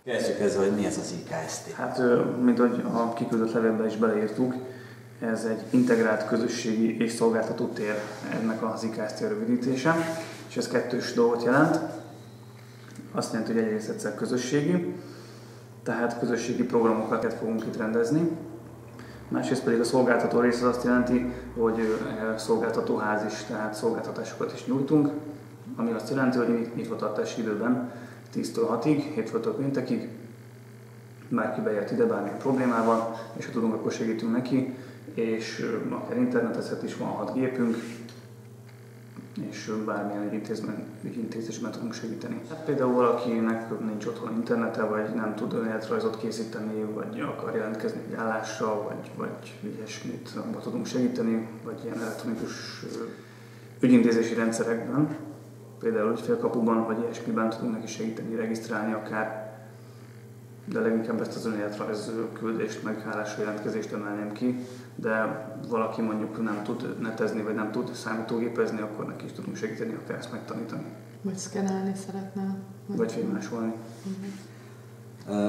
Kezdjük ezzel, hogy mi ez az IKST? Hát, mint ahogy a kiküldött levélben is beleírtuk, ez egy integrált közösségi és szolgáltató tér, ennek az IKST rövidítése, és ez kettős dolgot jelent. Azt jelenti, hogy egyrészt egyszer közösségi, tehát közösségi programokat fogunk itt rendezni. Másrészt pedig a szolgáltató rész az azt jelenti, hogy szolgáltatóház is, tehát szolgáltatásokat is nyújtunk, ami azt jelenti, hogy nyitvatartási időben 10-től 6-ig, hétfőtől péntekig, bárki bejöhet ide bármilyen problémával, és ha tudunk, akkor segítünk neki, és akár internetezhet is, van 6 gépünk, és bármilyen ügyintézésben tudunk segíteni. Hát például valakinek nincs otthon internete, vagy nem tud önéletrajzot készíteni, vagy akar jelentkezni egy állásra, vagy ilyesmit, abban tudunk segíteni, vagy ilyen elektronikus ügyintézési rendszerekben, például ügyfélkapuban, vagy ilyesmiben tudunk neki segíteni, regisztrálni akár, de leginkább ezt az önéletrajz küldést, meg állásra jelentkezést emelném ki, de valaki mondjuk nem tud netezni, vagy nem tud számítógépezni, akkor neki is tudunk segíteni, akár ezt megtanítani. Vagy szkennelni szeretne. Vagy filmásolni.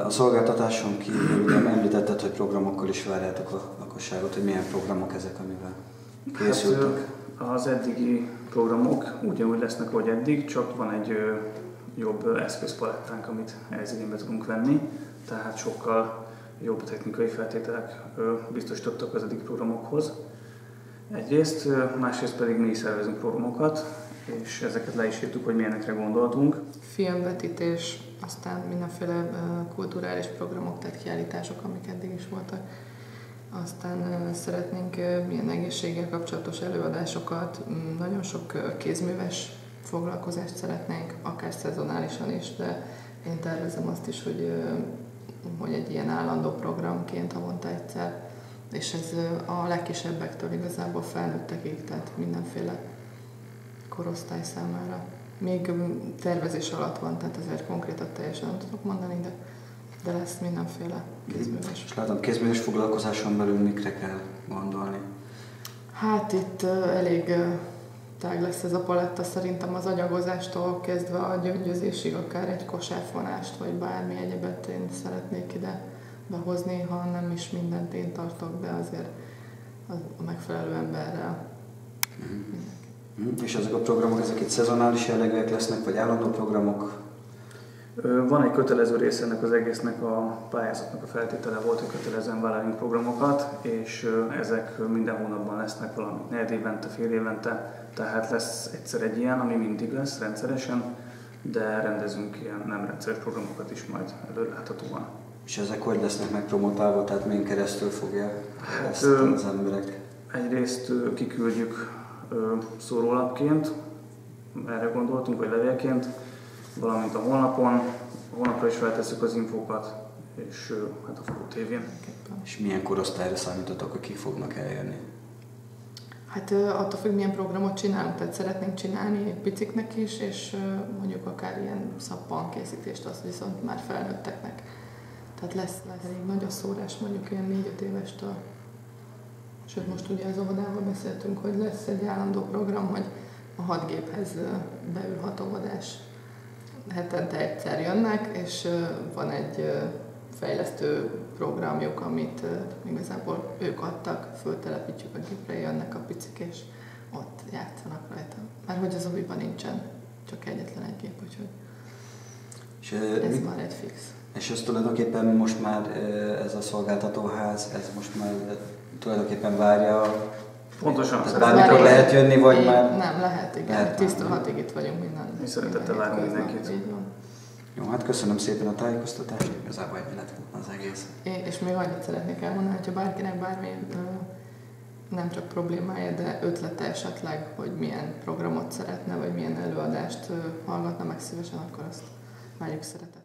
A szolgáltatáson kívül ugye említetted, hogy programokkal is várjátok a lakosságot, hogy milyen programok ezek, amivel készültek? Hát, az eddigi programok ugyanúgy lesznek, ahogy eddig, csak van egy jobb eszközpalettánk, amit ehhez igénybe tudunk venni, tehát sokkal jobb technikai feltételek biztosítottak az eddigi programokhoz. Egyrészt, másrészt pedig mi is szervezünk programokat, és ezeket le is írtuk, hogy milyenekre gondoltunk. Filmvetítés, aztán mindenféle kulturális programok, tehát kiállítások, amik eddig is voltak. Aztán szeretnénk milyen egészséggel kapcsolatos előadásokat, nagyon sok kézműves foglalkozást szeretnénk, akár szezonálisan is, de én tervezem azt is, hogy egy ilyen állandó programként havonta egyszer, és ez a legkisebbektől igazából felnőttekig, tehát mindenféle korosztály számára. Még tervezés alatt van, tehát ezért konkrétat teljesen nem tudok mondani, de lesz mindenféle kézműves. És látom, kézműves foglalkozáson belül mikre kell gondolni? Hát itt elég tág lesz ez a paletta, szerintem az anyagozástól kezdve a gyöngyözésig, akár egy kosárfonást, vagy bármi egyebet én szeretnék ide behozni, ha nem is mindent én tartok, de azért a megfelelő emberrel. És ezek a programok, ezek itt szezonális jellegűek lesznek, vagy állandó programok? Van egy kötelező része ennek az egésznek, a pályázatnak a feltétele volt, hogy kötelezően vállalunk programokat, és ezek minden hónapban lesznek, valami negyed évente, fél évente, tehát lesz egyszer egy ilyen, ami mindig lesz rendszeresen, de rendezünk ilyen nem rendszeres programokat is majd előreláthatóan. És ezek hogy lesznek megpromotálva, tehát milyen keresztül fogja ezt az emberek? Egyrészt kiküldjük szórólapként, erre gondoltunk, vagy levélként, valamint a honlapra is feltesszük az infókat, és hát a Fogó tévén. És milyen korosztályra számítotok, hogy kik fognak eljönni? Hát attól függ, milyen programot csinálunk, tehát szeretnénk csinálni piciknek is, és mondjuk akár ilyen szappankészítést, azt viszont már felnőtteknek. Tehát lesz elég nagy a szórás, mondjuk ilyen 4-5 évestől. Sőt, most ugye az óvodával beszéltünk, hogy lesz egy állandó program, hogy a 6 géphez beül 6 óvodás. Hetente egyszer jönnek, és van egy fejlesztő programjuk, amit igazából ők adtak, föltelepítjük a gépre, jönnek a picik, és ott játszanak rajta. Mert hogy az oviban nincsen, csak egyetlen egy gép, úgyhogy ez már egy fix. És ez tulajdonképpen most már ez a szolgáltatóház, ez most már tulajdonképpen várja. Pontosan. Bármikor lehet jönni, vagy már? Nem, lehet, igen. 10-től 6-ig itt vagyunk minden. Mi szeretettel várunk mindenkit. Jó, hát köszönöm szépen a tájékoztatást, igazából ennyi lett az egész. És még annyit szeretnék elmondani, hogyha bárkinek bármi nem csak problémája, de ötlete esetleg, hogy milyen programot szeretne, vagy milyen előadást hallgatna meg szívesen, akkor azt várjuk szeretettel.